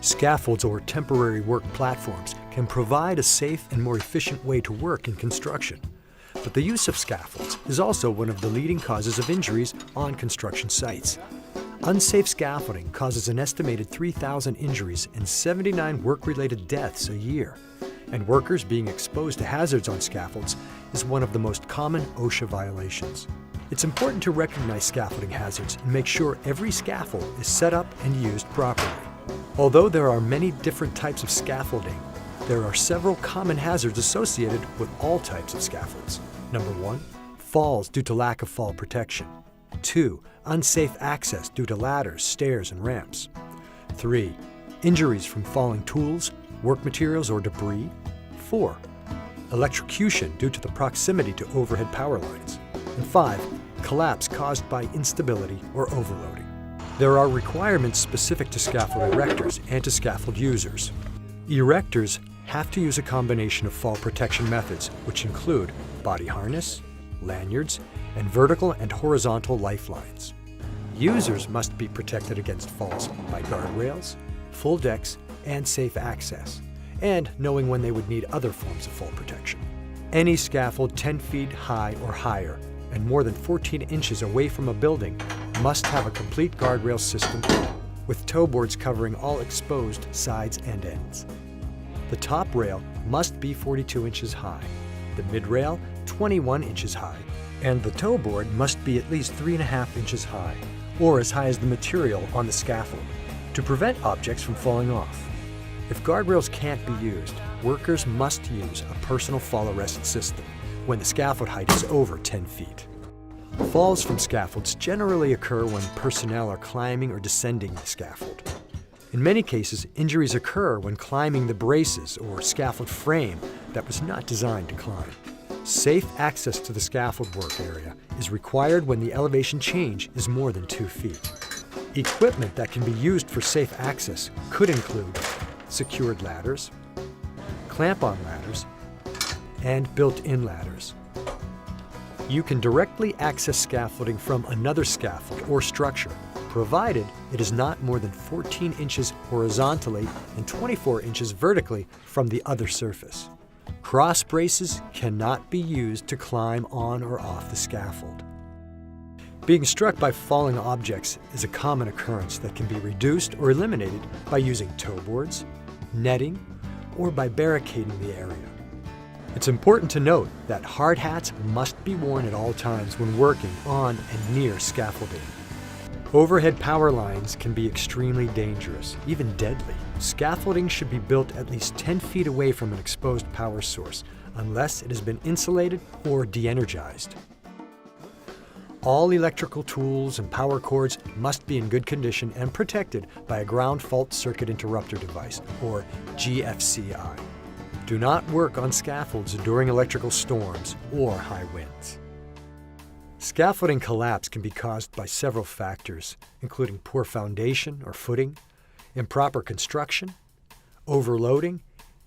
Scaffolds or temporary work platforms can provide a safe and more efficient way to work in construction. But the use of scaffolds is also one of the leading causes of injuries on construction sites. Unsafe scaffolding causes an estimated 3,000 injuries and 79 work-related deaths a year. And workers being exposed to hazards on scaffolds is one of the most common OSHA violations. It's important to recognize scaffolding hazards and make sure every scaffold is set up and used properly. Although there are many different types of scaffolding, there are several common hazards associated with all types of scaffolds. Number 1, falls due to lack of fall protection. 2, unsafe access due to ladders, stairs, and ramps. 3, injuries from falling tools, work materials, or debris. 4, electrocution due to the proximity to overhead power lines. And 5, collapse caused by instability or overloading. There are requirements specific to scaffold erectors and to scaffold users. Erectors have to use a combination of fall protection methods, which include body harness, lanyards, and vertical and horizontal lifelines. Users must be protected against falls by guardrails, full decks, and safe access, and knowing when they would need other forms of fall protection. Any scaffold 10 feet high or higher and more than 14 inches away from a building must have a complete guardrail system with toe boards covering all exposed sides and ends. The top rail must be 42 inches high, the mid-rail 21 inches high, and the toe board must be at least 3.5 inches high, or as high as the material on the scaffold, to prevent objects from falling off. If guardrails can't be used, workers must use a personal fall arrest system when the scaffold height is over 10 feet. Falls from scaffolds generally occur when personnel are climbing or descending the scaffold. In many cases, injuries occur when climbing the braces or scaffold frame that was not designed to climb. Safe access to the scaffold work area is required when the elevation change is more than 2 feet. Equipment that can be used for safe access could include secured ladders, clamp-on ladders, and built-in ladders. You can directly access scaffolding from another scaffold or structure, provided it is not more than 14 inches horizontally and 24 inches vertically from the other surface. Cross braces cannot be used to climb on or off the scaffold. Being struck by falling objects is a common occurrence that can be reduced or eliminated by using toe boards, netting, or by barricading the area. It's important to note that hard hats must be worn at all times when working on and near scaffolding. Overhead power lines can be extremely dangerous, even deadly. Scaffolding should be built at least 10 feet away from an exposed power source, unless it has been insulated or de-energized. All electrical tools and power cords must be in good condition and protected by a ground fault circuit interrupter device, or GFCI. Do not work on scaffolds during electrical storms or high winds. Scaffolding collapse can be caused by several factors, including poor foundation or footing, improper construction, overloading,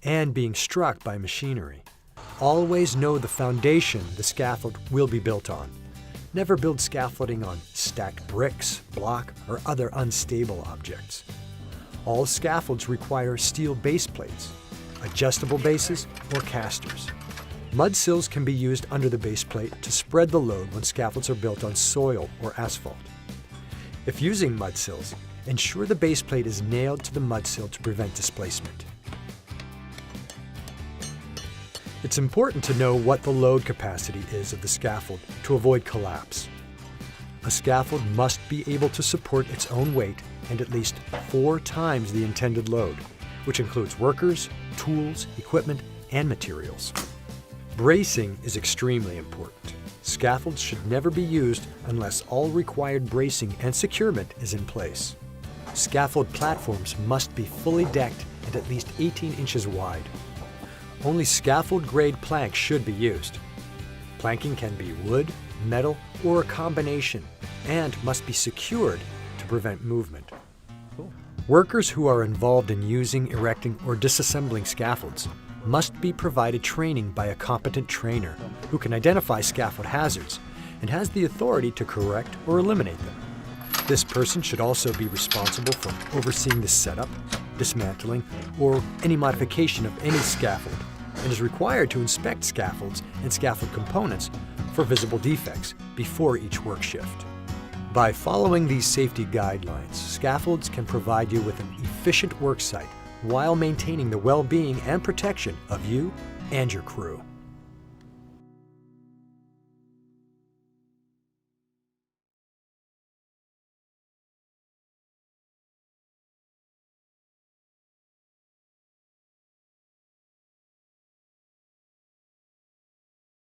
and being struck by machinery. Always know the foundation the scaffold will be built on. Never build scaffolding on stacked bricks, block, or other unstable objects. All scaffolds require steel base plates, adjustable bases, or casters. Mud sills can be used under the base plate to spread the load when scaffolds are built on soil or asphalt. If using mud sills, ensure the base plate is nailed to the mud sill to prevent displacement. It's important to know what the load capacity is of the scaffold to avoid collapse. A scaffold must be able to support its own weight and at least 4 times the intended load, which includes workers, tools, equipment, and materials. Bracing is extremely important. Scaffolds should never be used unless all required bracing and securement is in place. Scaffold platforms must be fully decked and at least 18 inches wide. Only scaffold-grade planks should be used. Planking can be wood, metal, or a combination, and must be secured to prevent movement. Workers who are involved in using, erecting, or disassembling scaffolds must be provided training by a competent trainer who can identify scaffold hazards and has the authority to correct or eliminate them. This person should also be responsible for overseeing the setup, dismantling, or any modification of any scaffold, and is required to inspect scaffolds and scaffold components for visible defects before each work shift. By following these safety guidelines, scaffolds can provide you with an efficient work site while maintaining the well-being and protection of you and your crew.